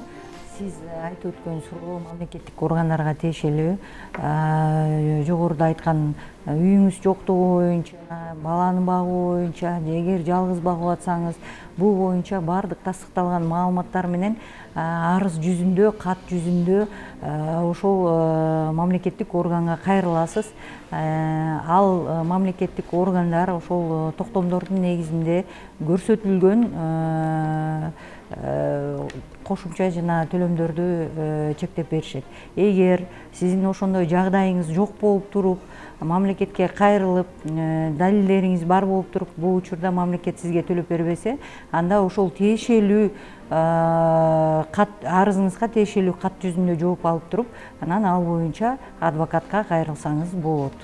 сиз айтып өткөн суроо мамлекеттик органдарга тиешелүү. Жогоруда айткан үйүңүз жоктугу боюнча, баланы багуу боюнча, эгер жалгыз багып атсаңыз, бул боюнча баардык тастыкталган маалыматтар менен арыз жүзүндө, кат жүзүндө ошол мамлекеттик органга кайрыласыз. Ал мамлекеттик органдар ошол токтомдордун негизинде көрсөтүлгөн кошумча жана төлөмдөрдү чектеп беришет. Эгер сиздин ошондой жагдайыңыз жок болуп туруп, мамлекетке кайрылып, далилдериңиз бар болуп туруп, бул учурда мамлекет сизге төлөп бербесе, анда ошол тиешелүү арызыңызга тиешелүү кат жүзүндө жооп алып туруп, анан ал боюнча адвокатка кайрылсаңыз болот.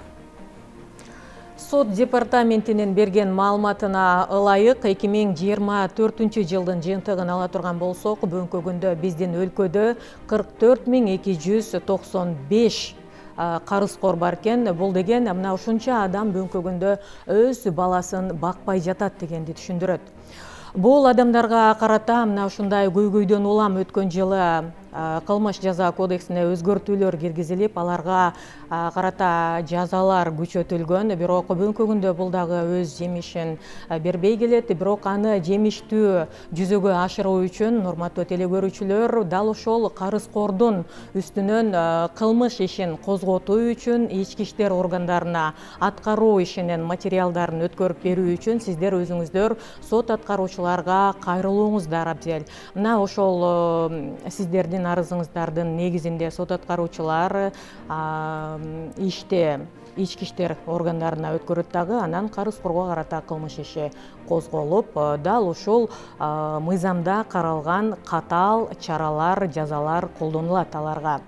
Сот департаментинин берген маалыматына ылайык 2024-жылдын жыйынтыгын ала турган болсок, бүгүнкү күндө биздин өлкөдө 44.295 карызкор бар экен. Бул деген мына ушунча адам бүгүнкү күндө өз баласын бакпай жатат дегенди түшүндүрөт. Бул адамдарга карата мына ушундай көйгөйдөн улам өткөн жылы кылмыш жаза кодексине өзгөртүүлөр киргизилип, аларга карата жазалар күчөтүлгөн. Бирок бүгүнкү күндө бул дагы өз жемишин бербей келет. Бирок аны жемиштүү жүзөгө ашыруу үчүн урматтуу телекөрүүчүлөр, дал ошол карызкордун үстүнөн кылмыш ишин козготуу үчүн ички иштер органдарына аткаруу ишинин материалдарын өткөрүп берүү үчүн сиздер өзүңүздөр сот аткаруучуларга кайрылууңуздар абзел. Мына ошол сиздердин арызыңыздардын негизинде сот аткаруучулар иште ички иштер органдарына өткөрөт дагы, анан карызкорго карата кылмыш иши козголуп, дал ушул мыйзамда каралган катаал чаралар, жазалар колдонулат аларга.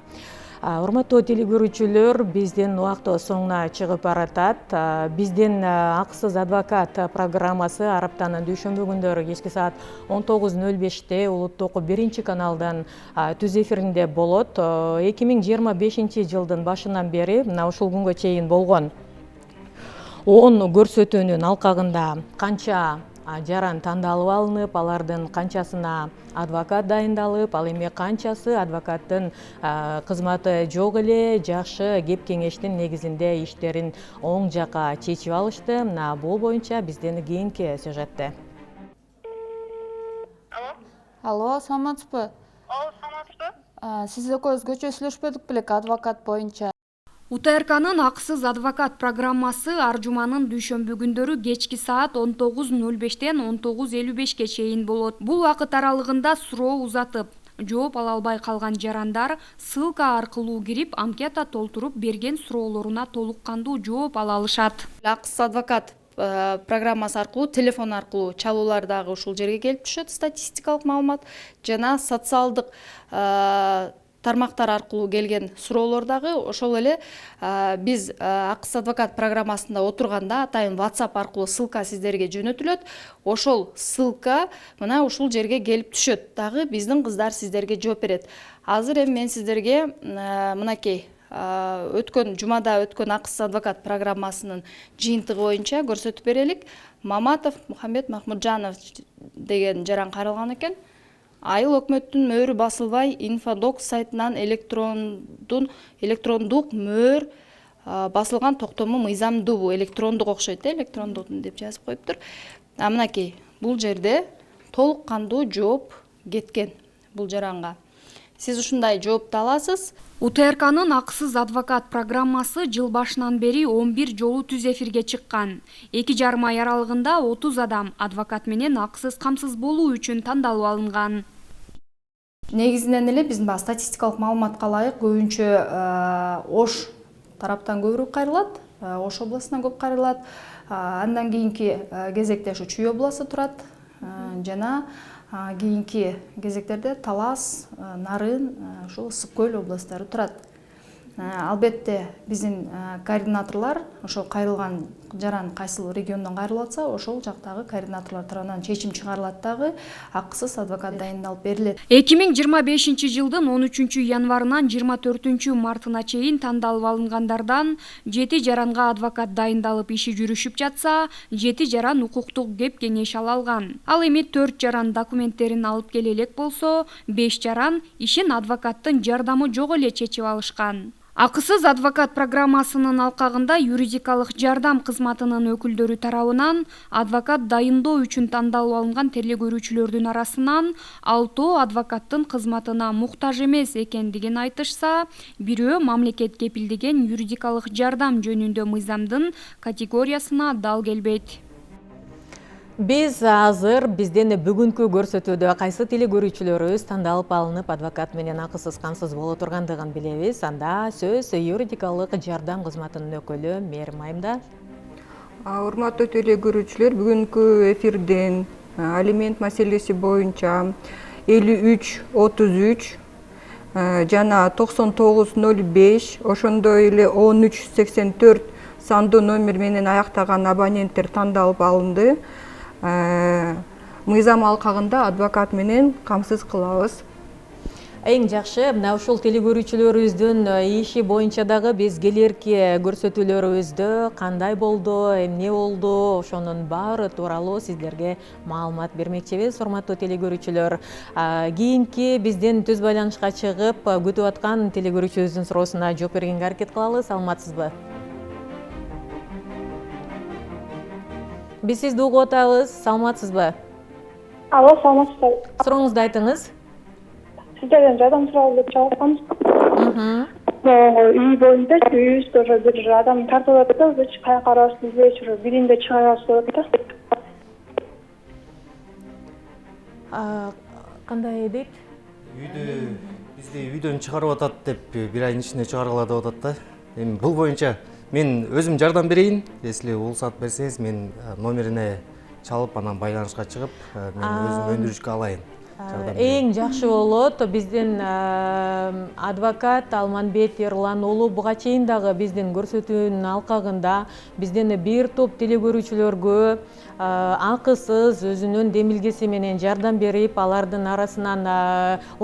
Урматтуу телекөрүүчүлөр, биздин убакыт соңуна чыгып баратат. Биздин акысыз адвокат программасы ар аптанын дүйшөмбү күндөрү кечки саат 19:05 улуттук 1 каналдан түз эфиринде болот. 2025 жылдын башынан бери мына ушул күнгө чейин болгон 10 көрсөтүүнүн алкагында канча жаран тандалып алынып, алардын канчасына адвокат дайындалып, ал эми канчасы адвокаттын кызматы жок эле, жакшы кеп кеңештин негизинде иштерин оң жака чечип алышты. Мына бул боюнча биздин кийинки сюжетте. Алло, саламатсызбы? Саламатсызбы? Сиз экөөбүз көчө сүйлөшпөдүк белек адвокат боюнча? УТРКнын акысыз адвокат программасы ар жуманын дүйшөмбү күндөрү кечки саат 19:05 19:55 чейин болот. Бул убакыт аралыгында суроо узатып, жооп ала албай калган жарандар ссылка аркылуу кирип, анкета толтуруп берген суроолоруна толук кандуу жооп ала алышат. Акысыз адвокат программасы аркылуу, телефон аркылуу чалуулар дагы ушул жерге келип түшөт, статистикалык маалымат жана социалдык тармактар аркылуу келген суроолор дагы ошол эле биз акысыз адвокат программасында отурганда атайын WhatsApp аркылуу ссылка сиздерге жөнөтүлөт. Ошол ссылка мына ушул жерге келип түшөт. Дагы биздин кыздар сиздерге жооп берет. Азыр эми мен сиздерге мынакей өткөн жумада өткөн акысыз адвокат программасынын жыйынтыгы боюнча көрсөтүп берелик. Маматов Мухаммед Махмуджанов деген жаран кайрылган экен. Айыл өкмөттүн мөөрү басылбай, Инфодок сайтынан электрондук мөөр басылган токтому мыйзамдуу, электрондук окшойт, электрондук деп жазып коюптур. Мынакей, бул жерде толук кандуу жооп кеткен бул жаранга. Сиз ушундай жоопту аласыз. УТРКнын акысыз адвокат программасы жыл башынан бери 11 жолу түз эфирге чыккан. 2,5 ай аралыгында 30 адам адвокат менен акысыз камсыз болуу үчүн тандалып алынган. Негизинен эле биздин статистикалык маалыматка ылайык көбүнчө Ош тараптан көбүрөөк кайрылат, Ош областынан көп кайрылат. Андан кийинки кезекте ушу Чүй областы турат жана кийинки кезектерде Талас, Нарын, ушул Ысык көл областтары турат. Албетте биздин координаторлор ошол кайрылган жаран кайсыл региондон кайрылып атса, ошол жактагы координаторлор тарабынан чечим чыгарылат дагы акысыз адвокат дайындалып берилет. 2025 жылдын 13 январынан 24 мартына чейин тандалып алынгандардан 7 жаранга адвокат дайындалып иши жүрүшүп жатса, 7 жаран укуктук кеп кеңеш ала алган. Ал эми 4 жаран документтерин алып келе элек болсо, 5 жаран ишин адвокаттын жардамы жок эле чечип алышкан. Акысыз адвокат программасынын алкагында юридикалык жардам кызматынын өкүлдөрү тарабынан адвокат дайындоо үчүн тандалып алынган телекөрүүчүлөрдүн арасынан 6 адвокаттын кызматына муктаж эмес экендигин айтышса, бирөө мамлекет кепилдеген юридикалык жардам жөнүндө мыйзамдын категориясына дал келбейт. Биз азыр биздин бүгүнкү көрсөтүүдө кайсы телекөрүүчүлөрүбүз тандалып алынып адвокат менен акысыз камсыз боло тургандыгын билебиз. Анда сөз юридикалык жардам кызматынын өкүлү Мээрим Айымда. Урматтуу телекөрүүчүлөр, бүгүнкү эфирден алимент маселеси боюнча 5333 жана 9905 ошондой эле 1384 сандуу номер менен аяктаган абоненттер тандалып алынды. Мыйзам алкагында адвокат менен камсыз кылабыз. Эң жакшы, мына ушул телекөрүүчүлөрүбүздүн иши боюнча дагы биз келерки көрсөтүүлөрүбүздө кандай болду, эмне болду, ошонун баары тууралуу сиздерге маалымат бермекчибиз, урматтуу телекөрүүчүлөр. Кийинки биздин түз байланышка чыгып күтүп аткан телекөрүүчүбүздүн суроосуна жооп бергенге аракет кылалы. Саламатсызбы? Биз сизди угуп атабыз. Саламатсызбы? Алло, саламатсызбы? Сурооңузду айтыңыз. Сиздерден жардам сурап деп чалып атканбыз. Үй боюнда үйүбүздө уже бир адам тартылып атат да, биз каяка барабыз билбейчү, биринде чыгарабыз деп атат да. Кандай дейт? Бизди үйдөн чыгарып атат деп бир айдын ичинде чыгаргыла деп атат да. Эми бул боюнча мен өзүм жардам берейин. Если уруксат берсеңиз, мен номерине чалып, анан байланышка чыгып, мен өзүм өндүрүшкө алайын. Эң жакшы болот. Биздин адвокат Алманбет Эрлан уулу буга чейин дагы биздин көрсөтүүнүн алкагында биздин бир топ телекөрүүчүлөргө акысыз өзүнүн демилгеси менен жардам берип, алардын арасынан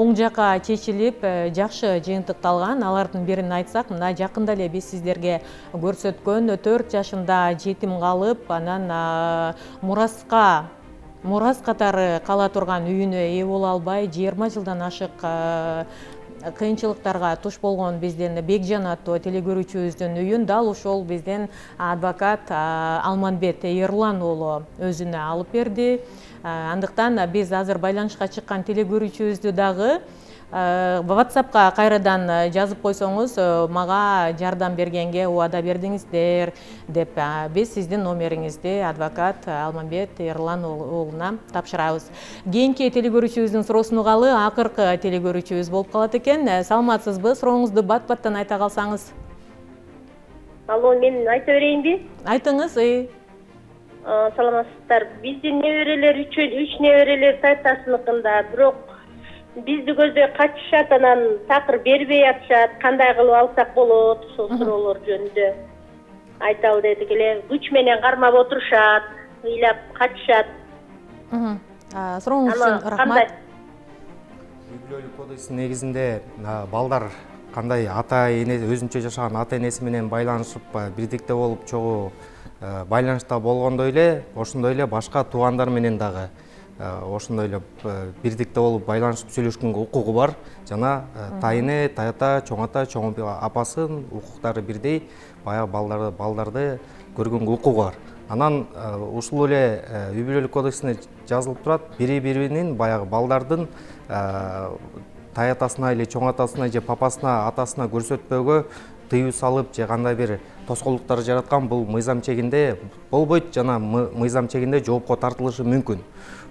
оң жака чечилип, жакшы жыйынтыкталган. Алардын бирин айтсак, мына жакында эле биз сиздерге көрсөткөн 4 жашында жетим калып, анан мурас катары кала турган үйүнө ээ боло албай 20 жылдан ашык кыйынчылыктарга туш болгон биздин Бекжан аттуу телекөрүүчүбүздүн үйүн дал ошол биздин адвокат Алманбет Эрлан уулу өзүнө алып берди. Андыктан биз азыр байланышка чыккан телекөрүүчүбүздү дагы WhatsApp'ка кайрадан жазып койсоңуз, мага жардам бергенге убада бердиңиздер деп биз сиздин номериңизди адвокат Алманбет Эрлан уулуна тапшырабыз. Кийинки телекөрүүчүбүздүн суроосун угалы, акыркы телекөрүүчүбүз болуп калат экен. Саламатсызбы? Сурооңузду бат-баттан айта калсаңыз. Алло, мен айта берейинби? Айтыңыз. Саламатсыздар. Биздин неберелер 3 неберелер тайтасыныкында, бирок бизди көздөй качышат, анан такыр бербей атышат. Кандай кылып алсак болот? Ошол суроолор жөнүндө айталы дедик эле. Күч менен кармап отурушат, ыйлап качышат. Сурооңуз үчүн рахмат. Үй-бүлөлүк кодекстин негизинде балдар кандай ата-эне өзүнчө жашаган ата-энеси менен байланышып, бирдикте болуп чогуу байланышта болгондой эле, ошондой эле башка туугандар менен дагы ошондой эле бирдикте болуп байланышып сүйлөшкөнгө укугу бар. Жана тайыне, тайата, чоң ата, чоң апасынын укуктары бирдей, баягы балдарды көргөнгө укугу бар. Анан ушул эле үй-бүлөлүк кодексине жазылып турат, бири-биринин баягы балдардын таятасына или чоң атасына же папасына, атасына көрсөтпөөгө тыюу салып же кандай бир тоскоолдуктар жараткан бул мыйзам чегинде болбойт, жана мыйзам чегинде жоопко тартылышы мүмкүн.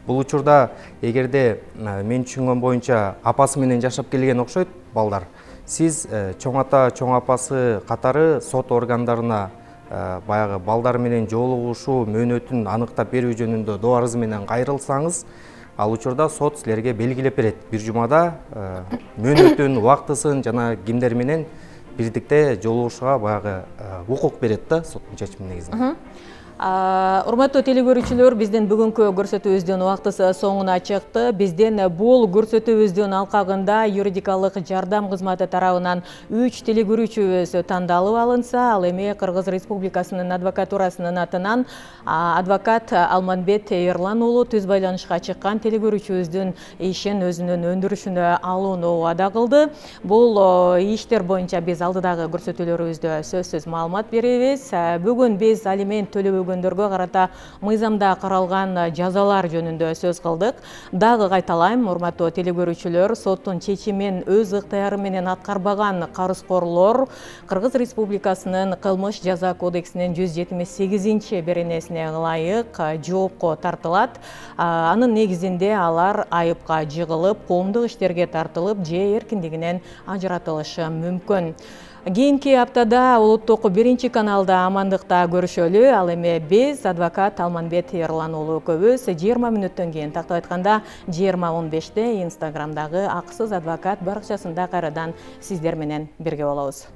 Бул учурда эгерде мен түшүнгөн боюнча апасы менен жашап келген окшойт балдар, сиз чоң ата, чоң апасы катары сот органдарына баягы балдар менен жолугушуу мөөнөтүн аныктап берүү жөнүндө доо арыз менен кайрылсаңыз, ал учурда сот силерге белгилеп берет. Бир жумада мөөнөтүн, убактысын жана кимдер менен бирдикте жолугушууга баягы укук берет да соттун чечими негизинде. Урматтуу телекөрүүчүлөр, биздин бүгүнкү көрсөтүүбүздүн убактысы соңуна чыкты. Биздин бул көрсөтүүбүздүн алкагында юридикалык жардам кызматы тарабынан 3 телекөрүүчүбүз тандалып алынса, ал эми Кыргыз Республикасынын адвокатурасынын атынан адвокат Алманбет Эрлан уулу түз байланышка чыккан телекөрүүчүбүздүн ишин өзүнүн өндүрүшүнө алууну убада кылды. Бул иштер боюнча биз алдыдагы көрсөтүүлөрүбүздө сөзсүз маалымат беребиз. Бүгүн биз алимент төлөбөгөндөргө карата мыйзамда каралган жазалар жөнүндө сөз кылдык. Дагы кайталайм, урматтуу телекөрүүчүлөр, соттун чечимин өз ыктыяры менен аткарбаган карызкорлор Кыргыз Республикасынын кылмыш жаза кодексинин 178 беренесине ылайык жоопко тартылат. Анын негизинде алар айыпка жыгылып, коомдук иштерге тартылып же эркиндигинен ажыратылышы мүмкүн. Кийинки аптада улуттук 1 каналда амандыкта көрүшөлү. Ал эми биз адвокат Алманбет Эрлан уулу экөөбүз 20 мүнөттөн кийин, тактап айтканда 20:15 Инстаграмдагы акысыз адвокат баракчасында кайрадан сиздер менен бирге болобуз.